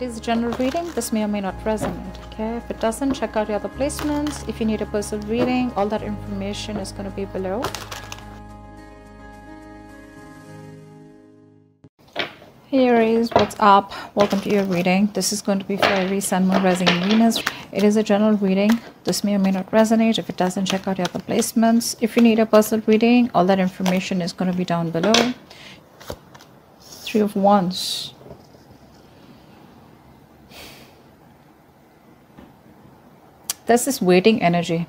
It is a general reading. This may or may not resonate. Okay, if it doesn't, check out your other placements. If you need a personal reading, all that information is going to be below. Hey Aries, what's up? Welcome to your reading. This is going to be for Aries, Sun, Moon, Rising, and Venus. It is a general reading. This may or may not resonate. If it doesn't, check out your other placements. If you need a personal reading, all that information is going to be down below. Three of Wands. There's this waiting energy.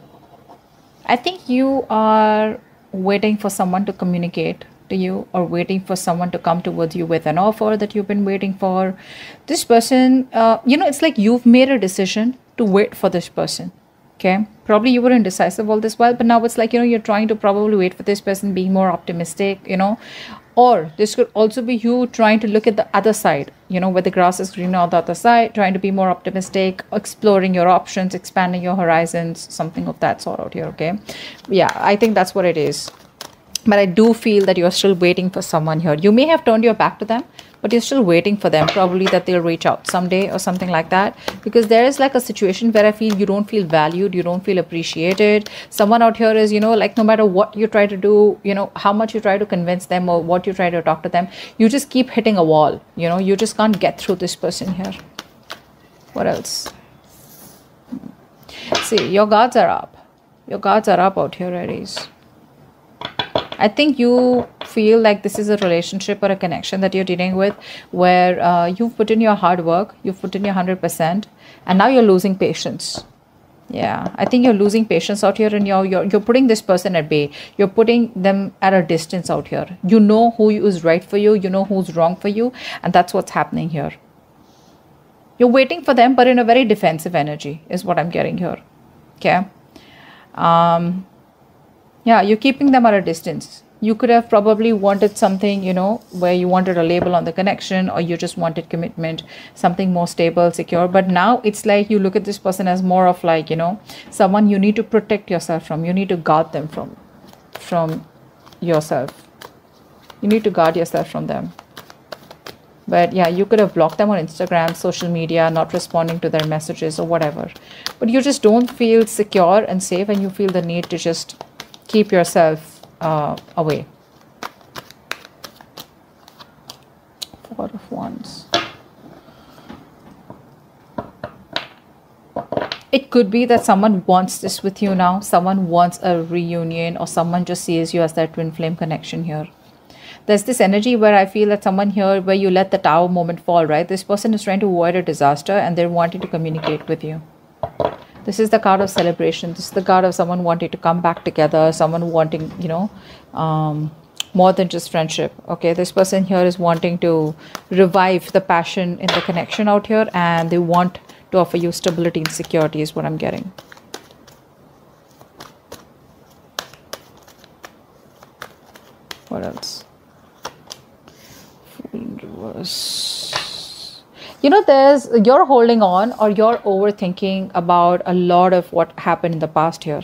I think you are waiting for someone to communicate to you, or waiting for someone to come towards you with an offer that you've been waiting for. This person, it's like you've made a decision to wait for this person. Okay, probably you were indecisive all this while, but now it's like, you're trying to probably wait for this person, being more optimistic, or this could also be you trying to look at the other side, where the grass is greener on the other side, trying to be more optimistic, exploring your options, expanding your horizons, something of that sort out here. Okay, yeah, I think that's what it is. But I do feel that you're still waiting for someone here. You may have turned your back to them, but you're still waiting for them. Probably that they'll reach out someday or something like that. Because there is like a situation where I feel you don't feel valued, you don't feel appreciated. Someone out here is, like no matter what you try to do, how much you try to convince them or what you try to talk to them, you just keep hitting a wall. You just can't get through this person here. What else? See, your guards are up. Your guards are up out here, Aries. I think you feel like this is a relationship or a connection that you're dealing with where you've put in your hard work, you've put in your 100%, and now you're losing patience. Yeah, I think you're losing patience out here, and you're putting this person at bay. You're putting them at a distance out here. You know who is right for you, you know who's wrong for you, and that's what's happening here. You're waiting for them, but in a very defensive energy is what I'm getting here. Okay. Yeah, you're keeping them at a distance. You could have probably wanted something, where you wanted a label on the connection, or you just wanted commitment, something more stable, secure. But now it's like you look at this person as more of like, someone you need to protect yourself from. You need to guard them from yourself. You need to guard yourself from them. But yeah, you could have blocked them on Instagram, social media, not responding to their messages or whatever. But you just don't feel secure and safe, and you feel the need to just keep yourself away. Four of Wands. It could be that someone wants this with you now. Someone wants a reunion, or someone just sees you as that twin flame connection here. There's this energy where I feel that someone here, where you let the tower moment fall, right? This person is trying to avoid a disaster, and they're wanting to communicate with you. This is the card of celebration. This is the card of someone wanting to come back together, someone wanting, more than just friendship. Okay, this person here is wanting to revive the passion in the connection out here, and they want to offer you stability and security is what I'm getting. What else? Fool in reverse. You're holding on, or you're overthinking about a lot of what happened in the past here.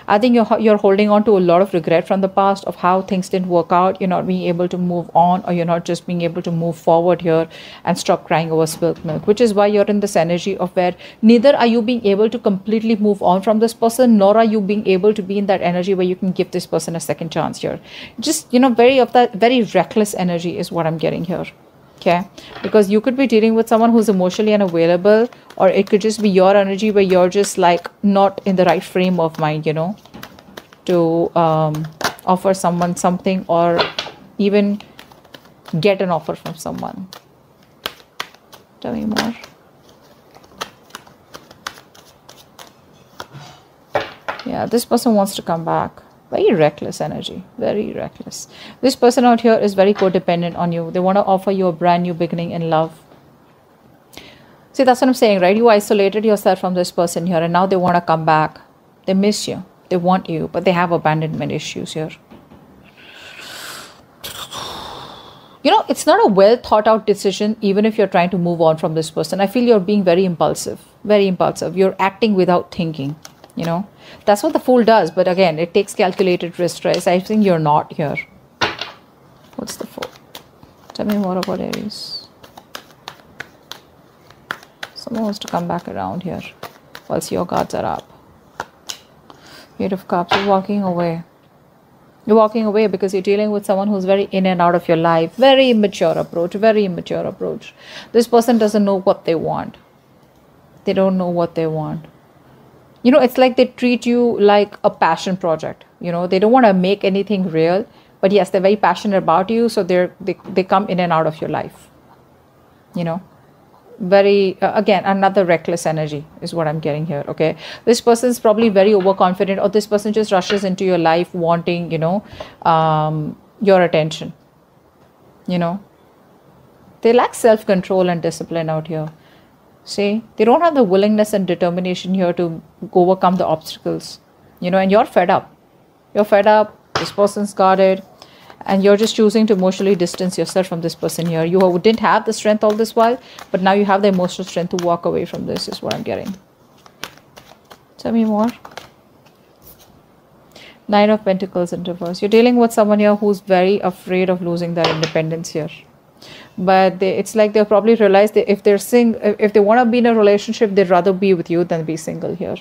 I think you're holding on to a lot of regret from the past of how things didn't work out. You're not being able to move on, or you're not just being able to move forward here and stop crying over spilled milk, which is why you're in this energy of where neither are you being able to completely move on from this person, nor are you being able to be in that energy where you can give this person a second chance here. Just, very reckless energy is what I'm getting here. Okay, because you could be dealing with someone who's emotionally unavailable, or it could just be your energy where you're just like not in the right frame of mind, to offer someone something, or even get an offer from someone. Tell me more. Yeah, this person wants to come back. Very reckless energy, very reckless. This person out here is very codependent on you. They want to offer you a brand new beginning in love. See, that's what I'm saying, right? You isolated yourself from this person here, and now they want to come back. They miss you. They want you, but they have abandonment issues here. It's not a well thought out decision, even if you're trying to move on from this person. I feel you're being very impulsive, very impulsive. You're acting without thinking. That's what the Fool does, but again, it takes calculated risk, right? I think you're not here. What's the Fool? Tell me more about Aries. Someone wants to come back around here whilst your guards are up. Eight of Cups. You're walking away. You're walking away because you're dealing with someone who's very in and out of your life. Very immature approach. Very immature approach. This person doesn't know what they want. They don't know what they want. You know, it's like they treat you like a passion project. You know, they don't want to make anything real. But yes, they're very passionate about you. So they come in and out of your life. You know. Very again, another reckless energy is what I'm getting here. Okay, this person is probably very overconfident, or this person just rushes into your life wanting, you know, your attention. You know, they lack self-control and discipline out here. See, they don't have the willingness and determination here to overcome the obstacles. You know, and you're fed up. You're fed up. This person's guarded. And you're just choosing to emotionally distance yourself from this person here. You didn't have the strength all this while, but now you have the emotional strength to walk away from this, is what I'm getting. Tell me more. Nine of Pentacles in reverse. You're dealing with someone here who's very afraid of losing their independence here. But it's like they'll probably realize that if they want to be in a relationship, they'd rather be with you than be single here.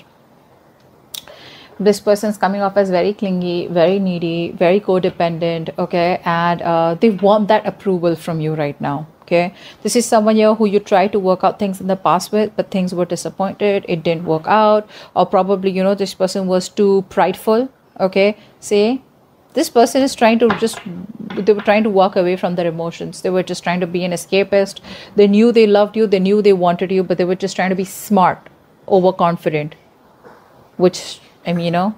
This person's coming off as very clingy, very needy, very codependent, okay? And they want that approval from you right now, okay? This is someone here who you tried to work out things in the past with, but things were disappointed. It didn't work out. Or probably, you know, this person was too prideful, okay? See, this person is trying to they were trying to walk away from their emotions. They were just trying to be an escapist. They knew they loved you. They knew they wanted you, but they were just trying to be smart, overconfident, which... I mean, you know,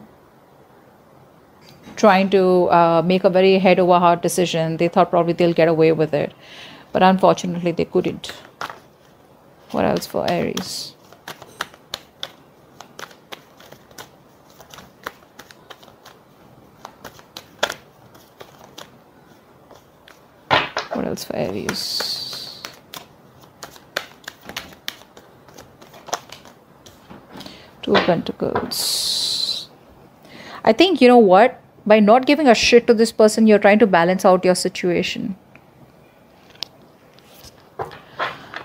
trying to make a very head over heart decision. They thought probably they'll get away with it. But unfortunately, they couldn't. What else for Aries? What else for Aries? Two of Pentacles. I think, you know what? By not giving a shit to this person, you're trying to balance out your situation.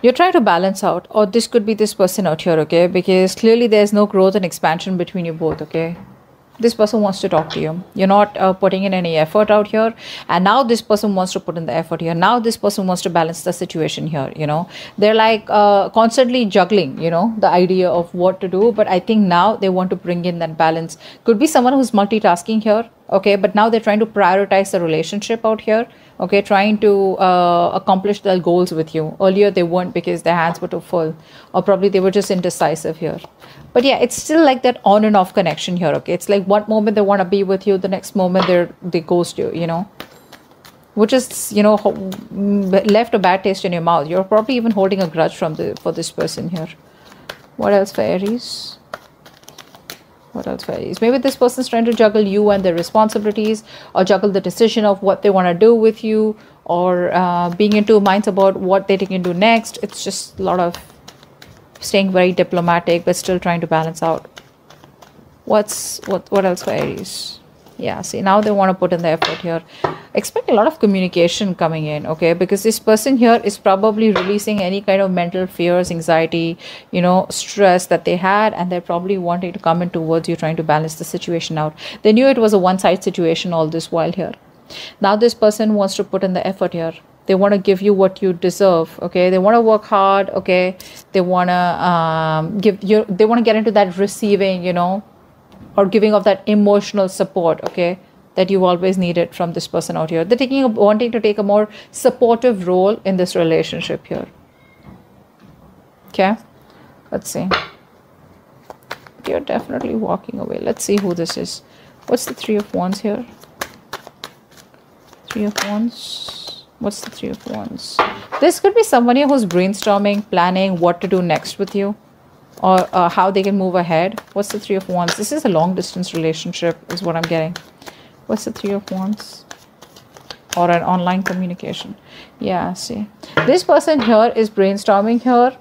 You're trying to balance out, or this could be this person out here, okay? Because clearly there's no growth and expansion between you both, okay? This person wants to talk to you. You're not putting in any effort out here. And now this person wants to put in the effort here. Now this person wants to balance the situation here, you know. They're like constantly juggling, you know, the idea of what to do. But I think now they want to bring in that balance. Could be someone who's multitasking here, okay? But now they're trying to prioritize the relationship out here, okay? Trying to accomplish their goals with you. Earlier they weren't because their hands were too full. Or probably they were just indecisive here. But yeah, it's still like that on and off connection here, okay? It's like one moment they want to be with you, the next moment they ghost you, you know? Which is, you know, left a bad taste in your mouth. You're probably even holding a grudge for this person here. What else for Aries? What else for Aries? Maybe this person's trying to juggle you and their responsibilities, or juggle the decision of what they want to do with you, or being in two minds about what they can do next. It's just a lot of staying very diplomatic, but still trying to balance out. What else for Aries? Yeah, see, now they want to put in the effort here. Expect a lot of communication coming in, okay? Because this person here is probably releasing any kind of mental fears, anxiety, you know, stress that they had, and they're probably wanting to come in towards you, trying to balance the situation out. They knew it was a one-side situation all this while here. Now this person wants to put in the effort here. They want to give you what you deserve, okay? They want to work hard, okay? They want to they want to get into that receiving, you know, or giving of that emotional support, okay, that you always needed from this person out here. They're wanting to take a more supportive role in this relationship here. Okay, let's see. You're definitely walking away. Let's see who this is. What's the Three of Wands here? Three of Wands. What's the Three of Wands? This could be somebody who's brainstorming, planning what to do next with you, or how they can move ahead. What's the Three of Wands? This is a long distance relationship is what I'm getting. What's the Three of Wands? Or an online communication. Yeah, see. This person here is brainstorming here.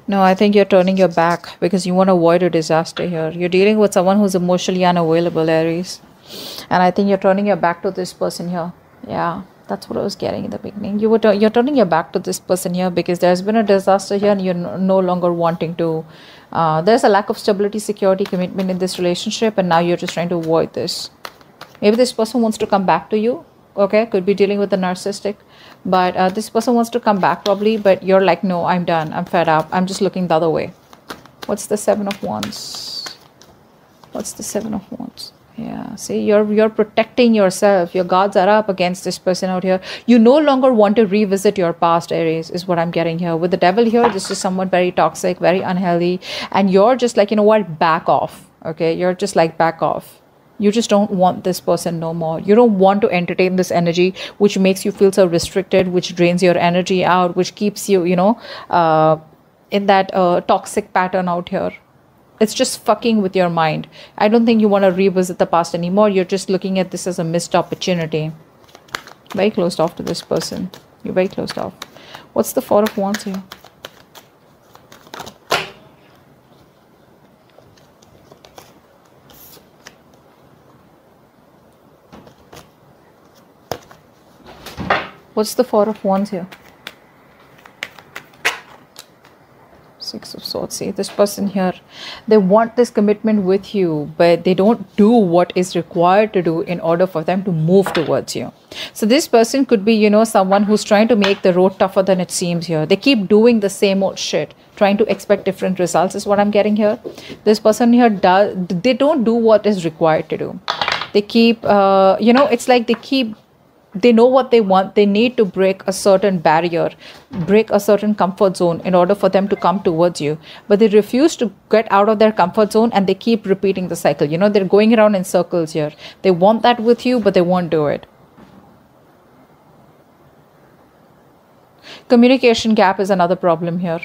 No, I think you're turning your back because you want to avoid a disaster here. You're dealing with someone who's emotionally unavailable, Aries. And I think you're turning your back to this person here. Yeah, that's what I was getting in the beginning. You're turning your back to this person here because there's been a disaster here, and you're no longer wanting to. There's a lack of stability, security, commitment in this relationship, and now you're just trying to avoid this. Maybe this person wants to come back to you. Okay, could be dealing with the narcissistic, but this person wants to come back probably, but you're like, no, I'm done, I'm fed up, I'm just looking the other way. What's the Seven of Wands? What's the Seven of Wands? Yeah, see, you're protecting yourself. Your guards are up against this person out here. You no longer want to revisit your past, Aries, is what I'm getting here. With the devil here, this is someone very toxic, very unhealthy, and you're just like, you know what, back off. Okay, you're just like, back off. You just don't want this person no more. You don't want to entertain this energy, which makes you feel so restricted, which drains your energy out, which keeps you, you know, in that toxic pattern out here. It's just fucking with your mind. I don't think you want to revisit the past anymore. You're just looking at this as a missed opportunity. Very closed off to this person. You're very closed off. What's the Four of Wands here? What's the Four of Wands here? Six of Swords. See, this person here, they want this commitment with you, but they don't do what is required to do in order for them to move towards you. So this person could be, you know, someone who's trying to make the road tougher than it seems here. They keep doing the same old shit, trying to expect different results is what I'm getting here. This person here, they don't do what is required to do. They keep, you know, it's like they know what they want. They need to break a certain barrier, break a certain comfort zone in order for them to come towards you. But they refuse to get out of their comfort zone, and they keep repeating the cycle. You know, they're going around in circles here. They want that with you, but they won't do it. Communication gap is another problem here.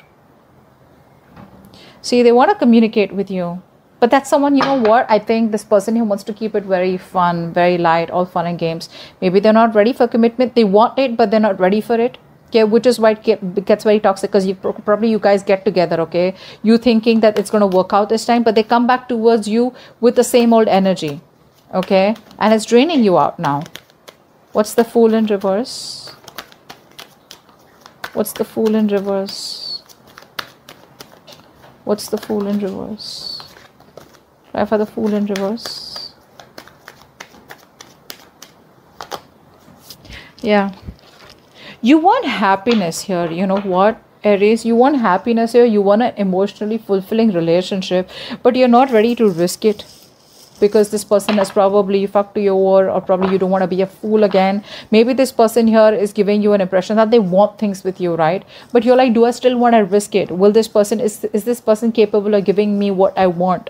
See, they want to communicate with you. But that's someone, you know what, I think this person who wants to keep it very fun, very light, all fun and games. Maybe they're not ready for commitment. They want it, but they're not ready for it. Okay, which is why it gets very toxic, because you guys get together, okay? You thinking that it's going to work out this time, but they come back towards you with the same old energy, okay? And it's draining you out now. What's the Fool in reverse? What's the Fool in reverse? What's the Fool in reverse? Try for the Fool in reverse. Yeah. You want happiness here. You know what, Aries? You want happiness here. You want an emotionally fulfilling relationship. But you're not ready to risk it. Because this person has probably fucked you over, or probably you don't want to be a fool again. Maybe this person here is giving you an impression that they want things with you, right? But you're like, do I still want to risk it? Will this person, is this person capable of giving me what I want?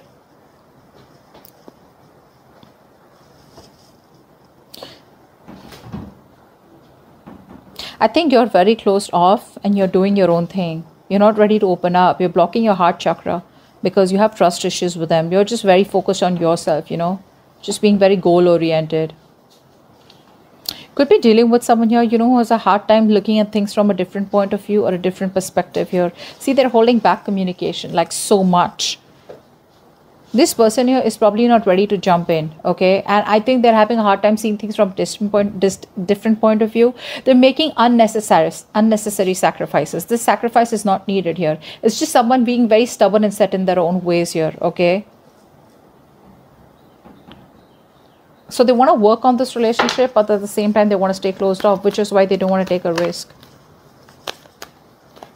I think you're very closed off and you're doing your own thing. You're not ready to open up. You're blocking your heart chakra because you have trust issues with them. You're just very focused on yourself, you know, just being very goal oriented. Could be dealing with someone here, you know, who has a hard time looking at things from a different point of view or a different perspective here. See, they're holding back communication like so much. This person here is probably not ready to jump in, okay? And I think they're having a hard time seeing things from different point of view. They're making unnecessary sacrifices. This sacrifice is not needed here. It's just someone being very stubborn and set in their own ways here, okay? So they want to work on this relationship, but at the same time, they want to stay closed off, which is why they don't want to take a risk.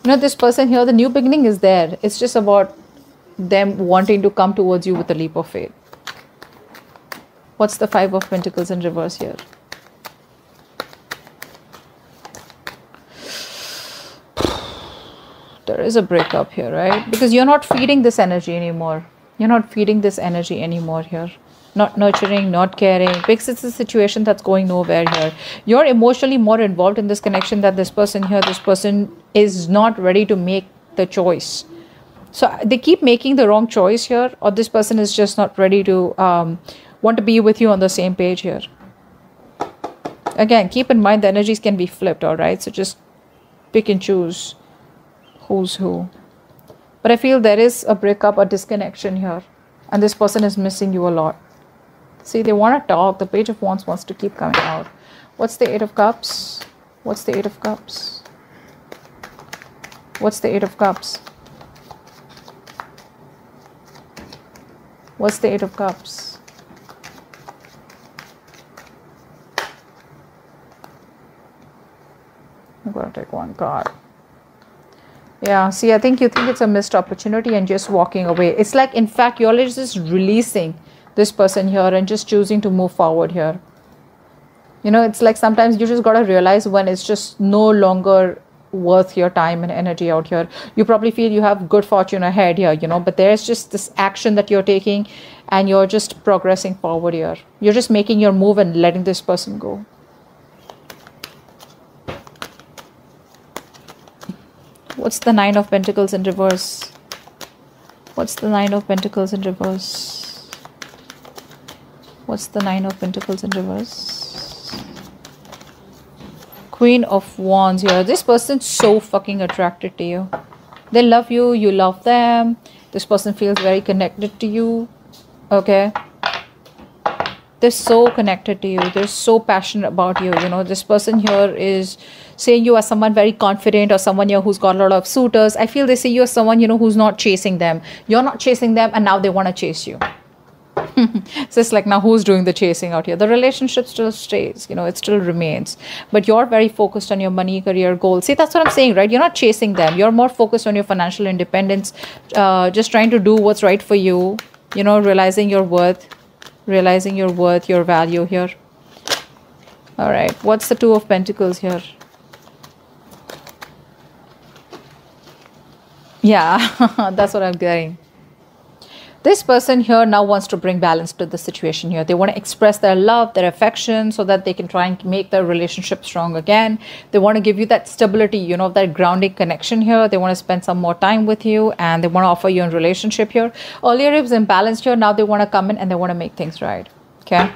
You know, this person here, the new beginning is there. It's just about them wanting to come towards you with a leap of faith. What's the Five of Pentacles in reverse here? There is a breakup here, right? Because you're not feeding this energy anymore. You're not feeding this energy anymore here. Not nurturing, not caring, because it's a situation that's going nowhere here. You're emotionally more involved in this connection than this person here. This person is not ready to make the choice. So they keep making the wrong choice here, or this person is just not ready to want to be with you on the same page here. Again, keep in mind the energies can be flipped, all right? So just pick and choose who's who. But I feel there is a breakup, a disconnection here, and this person is missing you a lot. See, they want to talk. The Page of Wands wants to keep coming out. What's the Eight of Cups? What's the Eight of Cups? What's the Eight of Cups? What's the Eight of Cups? I'm going to take one card. Yeah, see, I think you think it's a missed opportunity and just walking away. It's like, in fact, you're just releasing this person here and just choosing to move forward here. You know, it's like sometimes you just got to realize when it's just no longer worth your time and energy out here. You probably feel you have good fortune ahead here, you know, but there's just this action that you're taking and you're just progressing forward here. You're just making your move and letting this person go. What's the Nine of Pentacles in reverse? What's the Nine of Pentacles in reverse? What's the Nine of Pentacles in reverse? Queen of Wands here. This person's so fucking attracted to you. They love you. You love them. This person feels very connected to you. Okay. They're so connected to you. They're so passionate about you. You know, this person here is seeing you as someone very confident or someone here who's got a lot of suitors. I feel they see you as someone, you know, who's not chasing them. You're not chasing them and now they want to chase you. So it's like, now who's doing the chasing out here? The relationship still stays, you know, it still remains. But you're very focused on your money, career, goals. See, that's what I'm saying, right? You're not chasing them. You're more focused on your financial independence, just trying to do what's right for you, you know, realizing your worth. Realizing your worth, your value here. All right. What's the Two of Pentacles here? Yeah, that's what I'm getting. This person here now wants to bring balance to the situation here. They want to express their love, their affection, so that they can try and make their relationship strong again. They want to give you that stability, you know, that grounding connection here. They want to spend some more time with you and they want to offer you a relationship here. Earlier it was imbalanced here. Now they want to come in and they want to make things right. Okay.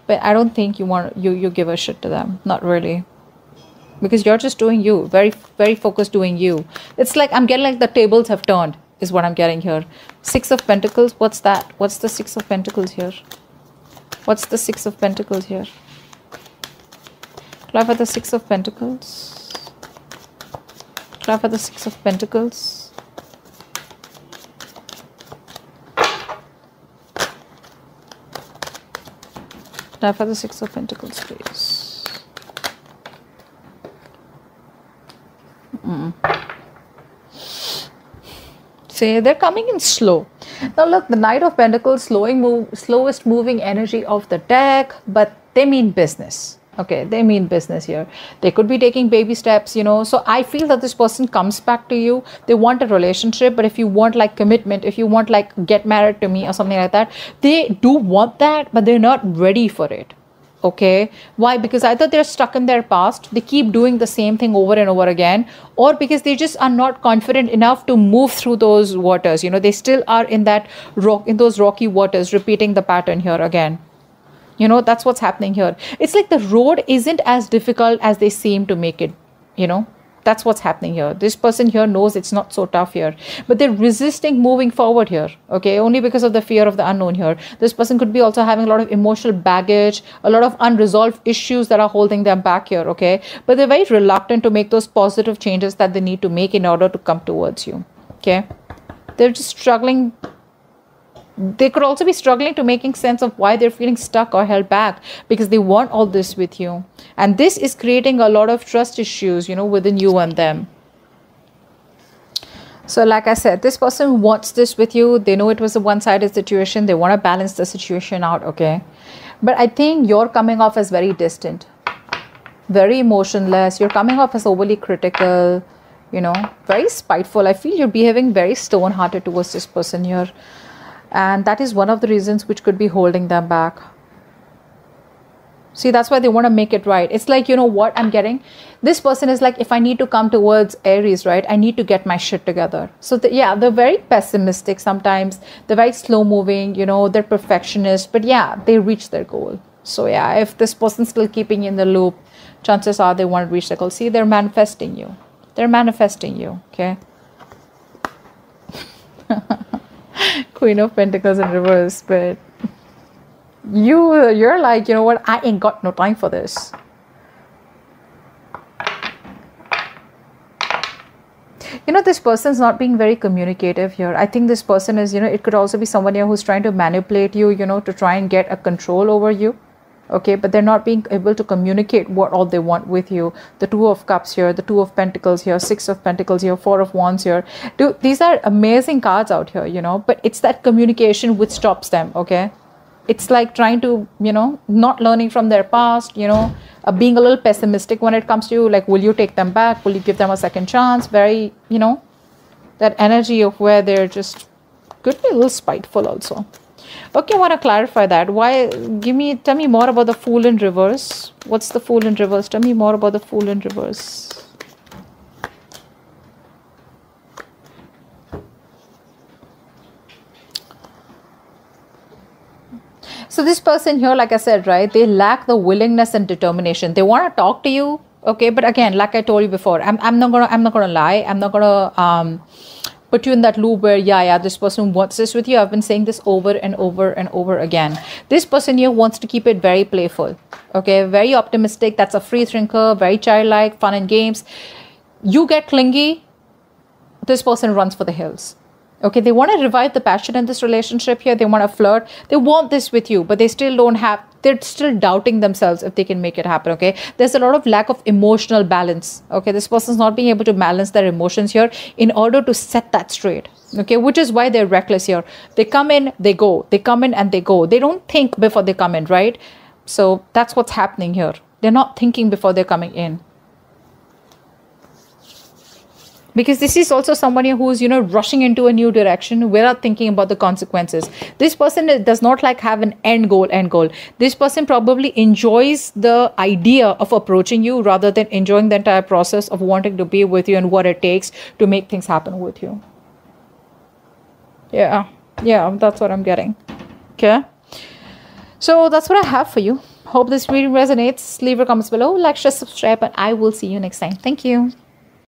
But I don't think you give a shit to them. Not really. Because you're just doing you. Very, very focused doing you. It's like, I'm getting like the tables have turned. Is what I'm getting here. Six of Pentacles. What's that? What's the Six of Pentacles here? What's the Six of Pentacles here? Clarify the Six of Pentacles. Clarify the Six of Pentacles. Clarify the Six of Pentacles, please. They're coming in slow. Now look, the Knight of Pentacles, slowest moving energy of the deck, but they mean business. Okay, they mean business here. They could be taking baby steps, you know. So I feel that this person comes back to you. They want a relationship, but if you want like commitment, if you want like get married to me or something like that, they do want that, but they're not ready for it. Okay, why? Because either they're stuck in their past, they keep doing the same thing over and over again, or because they just are not confident enough to move through those waters. You know, they still are in that those rocky waters, repeating the pattern here again. You know, that's what's happening here. It's like the road isn't as difficult as they seem to make it, you know. That's what's happening here. This person here knows it's not so tough here, but they're resisting moving forward here. Okay, only because of the fear of the unknown here. This person could be also having a lot of emotional baggage, a lot of unresolved issues that are holding them back here. Okay, but they're very reluctant to make those positive changes that they need to make in order to come towards you. Okay, they're just struggling. They could also be struggling to making sense of why they're feeling stuck or held back, because they want all this with you. And this is creating a lot of trust issues, you know, within you and them. So like I said, this person wants this with you. They know it was a one-sided situation. They want to balance the situation out, okay? But I think you're coming off as very distant, very emotionless. You're coming off as overly critical, you know, very spiteful. I feel you're behaving very stone-hearted towards this person here. And that is one of the reasons which could be holding them back. See, that's why they want to make it right. It's like, you know what I'm getting? This person is like, if I need to come towards Aries, right, I need to get my shit together. So, yeah, they're very pessimistic sometimes. They're very slow moving, you know, they're perfectionists. But yeah, they reach their goal. So yeah, if this person's still keeping you in the loop, chances are they want to reach their goal. See, they're manifesting you. They're manifesting you, okay? Queen of Pentacles in reverse, but You're like, you know what, I ain't got no time for this. You know, this person's not being very communicative here. I think this person is, you know, it could also be someone here who's trying to manipulate you, you know, to try and get a control over you. Okay, but they're not being able to communicate what all they want with you. The Two of Cups here, the Two of Pentacles here, Six of Pentacles here, Four of Wands here. Dude, these are amazing cards out here, you know, but it's that communication which stops them, okay? It's like trying to, you know, not learning from their past, you know, being a little pessimistic when it comes to you. Like, will you take them back? Will you give them a second chance? Very, you know, that energy of where they're just, could be a little spiteful also. Okay, I want to clarify that. Why? Tell me more about the Fool in reverse. What's the Fool in reverse? Tell me more about the Fool in reverse. So this person here, like I said, right, they lack the willingness and determination. They want to talk to you, okay, but again, like I told you before, I'm not gonna lie. I'm not gonna put you in that loop where yeah, this person wants this with you. I've been saying this over and over and over again. This person here wants to keep it very playful, okay, very optimistic. That's a free thinker, very childlike, fun and games. You get clingy, this person runs for the hills. Okay, they want to revive the passion in this relationship here. They want to flirt. They want this with you, but they still don't have, they're still doubting themselves if they can make it happen, okay? There's a lot of lack of emotional balance, okay? This person's not being able to balance their emotions here in order to set that straight, okay? Which is why they're reckless here. They come in, they go. They come in and they go. They don't think before they come in, right? So that's what's happening here. They're not thinking before they're coming in. Because this is also somebody who's, you know, rushing into a new direction without thinking about the consequences. This person does not like have an end goal. This person probably enjoys the idea of approaching you rather than enjoying the entire process of wanting to be with you and what it takes to make things happen with you. Yeah, that's what I'm getting. Okay. So that's what I have for you. Hope this video resonates. Leave your comments below, like, share, subscribe, and I will see you next time. Thank you.